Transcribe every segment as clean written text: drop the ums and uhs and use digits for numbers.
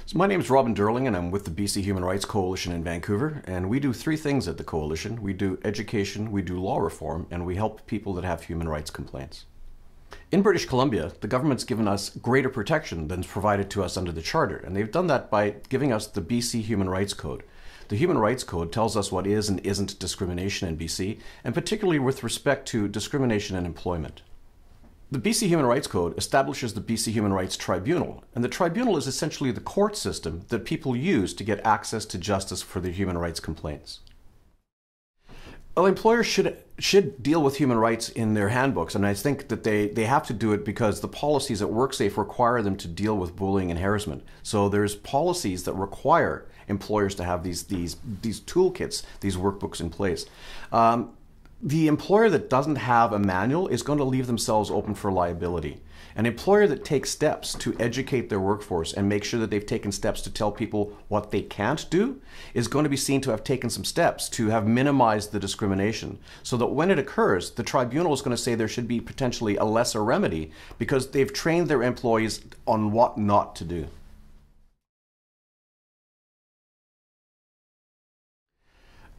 So my name is Robyn Durling, and I'm with the BC Human Rights Coalition in Vancouver, and we do three things at the Coalition. We do education, we do law reform, and we help people that have human rights complaints. In British Columbia, the government's given us greater protection than is provided to us under the Charter, and they've done that by giving us the BC Human Rights Code. The Human Rights Code tells us what is and isn't discrimination in BC, and particularly with respect to discrimination in employment. The BC Human Rights Code establishes the BC Human Rights Tribunal, and the tribunal is essentially the court system that people use to get access to justice for their human rights complaints. Well, employers should deal with human rights in their handbooks, and I think that they have to do it because the policies at WorkSafe require them to deal with bullying and harassment. So there's policies that require employers to have these toolkits, these workbooks in place. The employer that doesn't have a manual is going to leave themselves open for liability. An employer that takes steps to educate their workforce and make sure that they've taken steps to tell people what they can't do is going to be seen to have taken some steps to have minimized the discrimination, so that when it occurs, the tribunal is going to say there should be potentially a lesser remedy because they've trained their employees on what not to do.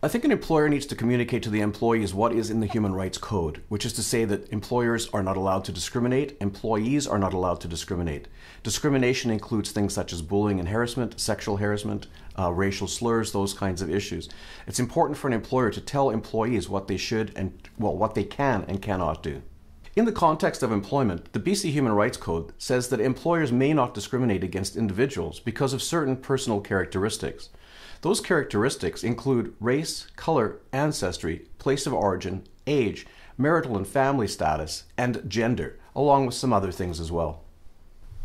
I think an employer needs to communicate to the employees what is in the Human Rights Code, which is to say that employers are not allowed to discriminate, employees are not allowed to discriminate. Discrimination includes things such as bullying and harassment, sexual harassment, racial slurs, those kinds of issues. It's important for an employer to tell employees what they should and, well, what they can and cannot do. In the context of employment, the BC Human Rights Code says that employers may not discriminate against individuals because of certain personal characteristics. Those characteristics include race, color, ancestry, place of origin, age, marital and family status, and gender, along with some other things as well.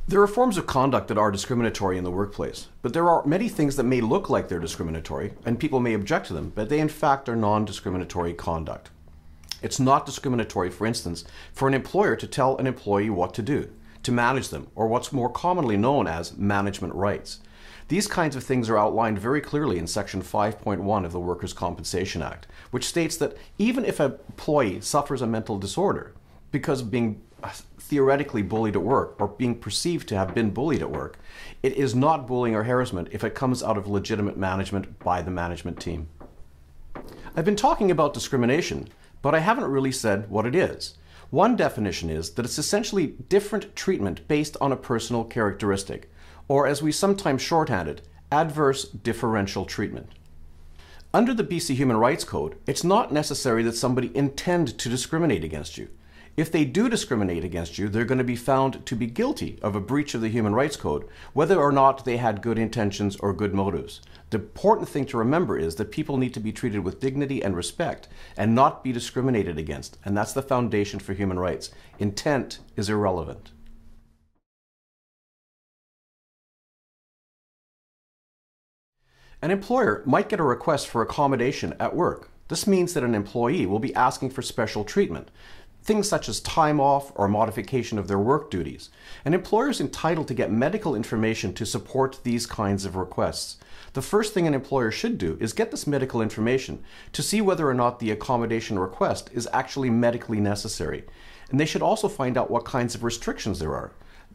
There are forms of conduct that are discriminatory in the workplace, but there are many things that may look like they're discriminatory, and people may object to them, but they in fact are non-discriminatory conduct. It's not discriminatory, for instance, for an employer to tell an employee what to do, to manage them, or what's more commonly known as management rights. These kinds of things are outlined very clearly in Section 5.1 of the Workers' Compensation Act, which states that even if an employee suffers a mental disorder because of being theoretically bullied at work or being perceived to have been bullied at work, it is not bullying or harassment if it comes out of legitimate management by the management team. I've been talking about discrimination, but I haven't really said what it is. One definition is that it's essentially different treatment based on a personal characteristic, or as we sometimes shorthand it, adverse differential treatment. Under the BC Human Rights Code, it's not necessary that somebody intend to discriminate against you. If they do discriminate against you, they're going to be found to be guilty of a breach of the Human Rights Code, whether or not they had good intentions or good motives. The important thing to remember is that people need to be treated with dignity and respect and not be discriminated against, and that's the foundation for human rights. Intent is irrelevant. An employer might get a request for accommodation at work. This means that an employee will be asking for special treatment, things such as time off or modification of their work duties. An employer is entitled to get medical information to support these kinds of requests. The first thing an employer should do is get this medical information to see whether or not the accommodation request is actually medically necessary. And they should also find out what kinds of restrictions there are.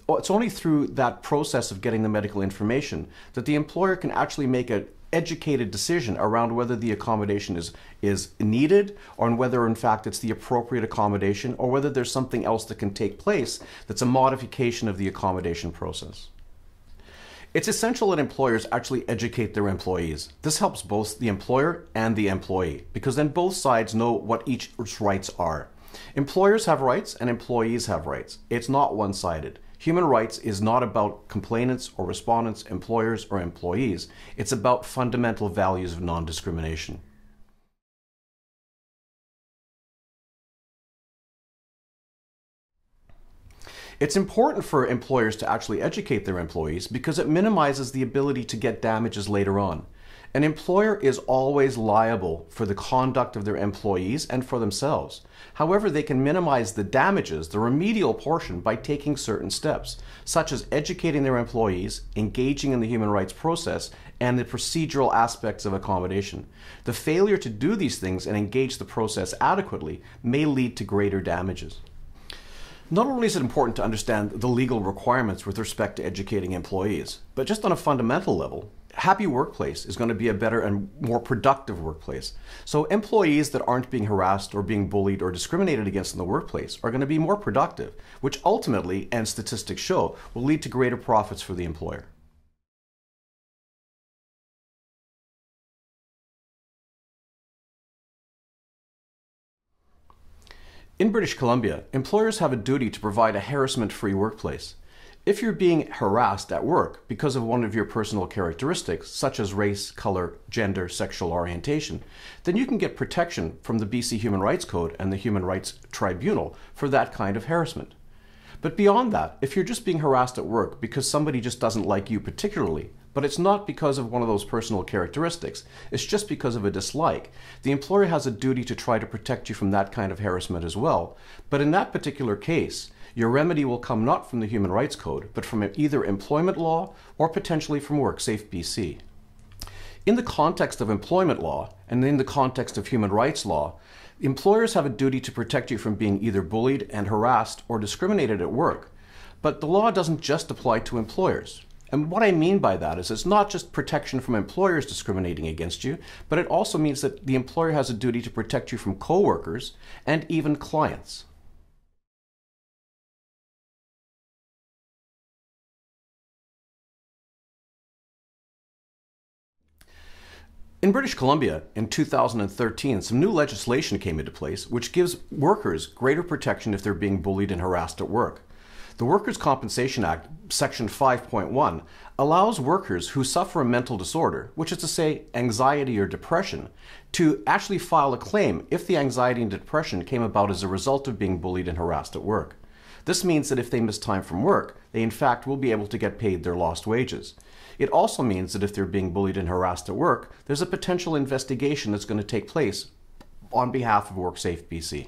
It's only through that process of getting the medical information that the employer can actually make an educated decision around whether the accommodation is needed, or whether in fact it's the appropriate accommodation, or whether there's something else that can take place that's a modification of the accommodation process. It's essential that employers actually educate their employees. This helps both the employer and the employee, because then both sides know what each's rights are. Employers have rights and employees have rights. It's not one-sided. Human rights is not about complainants or respondents, employers or employees. It's about fundamental values of non-discrimination. It's important for employers to actually educate their employees because it minimizes the ability to get damages later on. An employer is always liable for the conduct of their employees and for themselves. However, they can minimize the damages, the remedial portion, by taking certain steps, such as educating their employees, engaging in the human rights process, and the procedural aspects of accommodation. The failure to do these things and engage the process adequately may lead to greater damages. Not only is it important to understand the legal requirements with respect to educating employees, but just on a fundamental level, a happy workplace is going to be a better and more productive workplace. So employees that aren't being harassed or being bullied or discriminated against in the workplace are going to be more productive, which ultimately, and statistics show, will lead to greater profits for the employer. In British Columbia, employers have a duty to provide a harassment-free workplace. If you're being harassed at work because of one of your personal characteristics, such as race, color, gender, sexual orientation, then you can get protection from the BC Human Rights Code and the Human Rights Tribunal for that kind of harassment. But beyond that, if you're just being harassed at work because somebody just doesn't like you particularly, but it's not because of one of those personal characteristics, it's just because of a dislike, the employer has a duty to try to protect you from that kind of harassment as well. But in that particular case, your remedy will come not from the Human Rights Code, but from either employment law or potentially from WorkSafe BC. In the context of employment law and in the context of human rights law, employers have a duty to protect you from being either bullied and harassed or discriminated at work. But the law doesn't just apply to employers. And what I mean by that is it's not just protection from employers discriminating against you, but it also means that the employer has a duty to protect you from coworkers and even clients. In British Columbia, in 2013, some new legislation came into place which gives workers greater protection if they're being bullied and harassed at work. The Workers' Compensation Act, Section 5.1, allows workers who suffer a mental disorder, which is to say anxiety or depression, to actually file a claim if the anxiety and depression came about as a result of being bullied and harassed at work. This means that if they miss time from work, they in fact will be able to get paid their lost wages. It also means that if they're being bullied and harassed at work, there's a potential investigation that's going to take place on behalf of WorkSafe BC.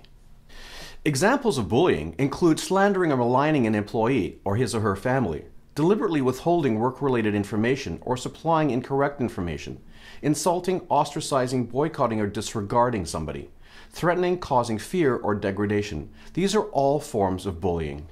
Examples of bullying include slandering or maligning an employee or his or her family, deliberately withholding work-related information or supplying incorrect information, insulting, ostracizing, boycotting, or disregarding somebody, threatening, causing fear or degradation. These are all forms of bullying.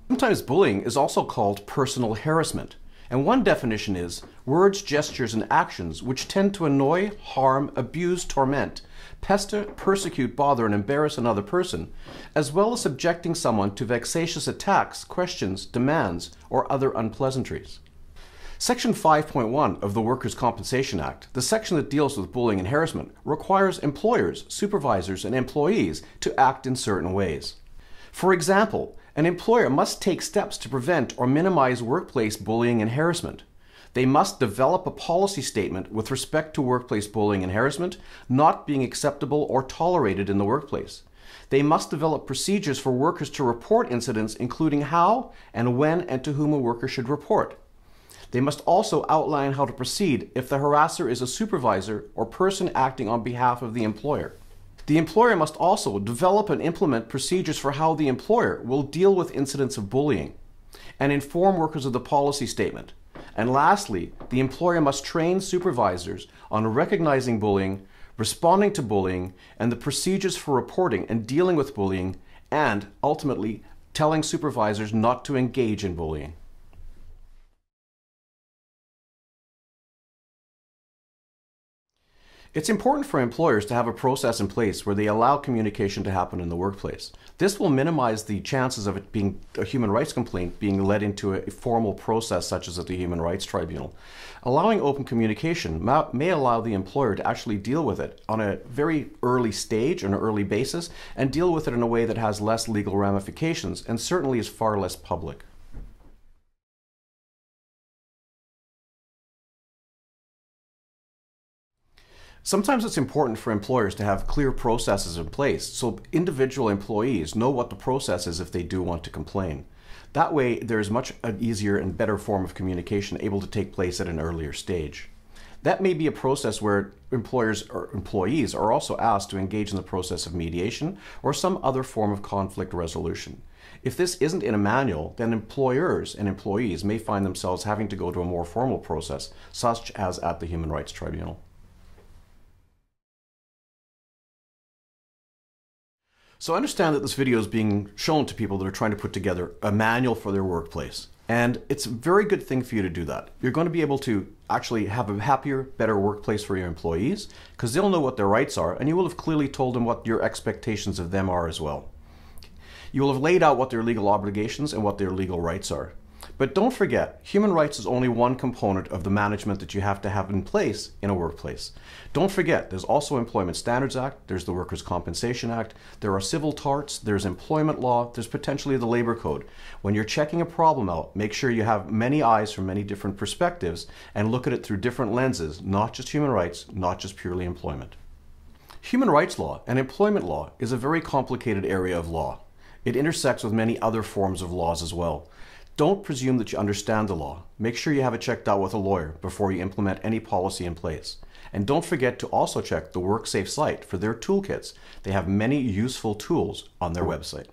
Sometimes bullying is also called personal harassment. And one definition is words, gestures, and actions which tend to annoy, harm, abuse, torment, pester, persecute, bother, and embarrass another person, as well as subjecting someone to vexatious attacks, questions, demands, or other unpleasantries. Section 5.1 of the Workers' Compensation Act, the section that deals with bullying and harassment, requires employers, supervisors, and employees to act in certain ways. For example, an employer must take steps to prevent or minimize workplace bullying and harassment. They must develop a policy statement with respect to workplace bullying and harassment not being acceptable or tolerated in the workplace. They must develop procedures for workers to report incidents, including how and when and to whom a worker should report. They must also outline how to proceed if the harasser is a supervisor or person acting on behalf of the employer. The employer must also develop and implement procedures for how the employer will deal with incidents of bullying and inform workers of the policy statement. And lastly, the employer must train supervisors on recognizing bullying, responding to bullying, and the procedures for reporting and dealing with bullying, and ultimately telling supervisors not to engage in bullying. It's important for employers to have a process in place where they allow communication to happen in the workplace. This will minimize the chances of it being a human rights complaint being led into a formal process such as at the Human Rights Tribunal. Allowing open communication may allow the employer to actually deal with it on a very early stage, on an early basis, and deal with it in a way that has less legal ramifications and certainly is far less public. Sometimes it's important for employers to have clear processes in place so individual employees know what the process is if they do want to complain. That way, there's much an easier and better form of communication able to take place at an earlier stage. That may be a process where employers or employees are also asked to engage in the process of mediation or some other form of conflict resolution. If this isn't in a manual, then employers and employees may find themselves having to go to a more formal process, such as at the Human Rights Tribunal. So understand that this video is being shown to people that are trying to put together a manual for their workplace. And it's a very good thing for you to do that. You're going to be able to actually have a happier, better workplace for your employees because they'll know what their rights are and you will have clearly told them what your expectations of them are as well. You will have laid out what their legal obligations and what their legal rights are. But don't forget, human rights is only one component of the management that you have to have in place in a workplace. Don't forget, there's also Employment Standards Act, there's the Workers' Compensation Act, there are civil torts, there's employment law, there's potentially the labor code. When you're checking a problem out, make sure you have many eyes from many different perspectives and look at it through different lenses, not just human rights, not just purely employment. Human rights law and employment law is a very complicated area of law. It intersects with many other forms of laws as well. Don't presume that you understand the law. Make sure you have it checked out with a lawyer before you implement any policy in place. And don't forget to also check the WorkSafe site for their toolkits. They have many useful tools on their website.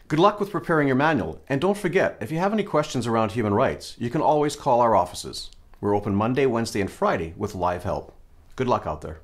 Good luck with preparing your manual, and don't forget, if you have any questions around human rights, you can always call our offices. We're open Monday, Wednesday, and Friday with live help. Good luck out there.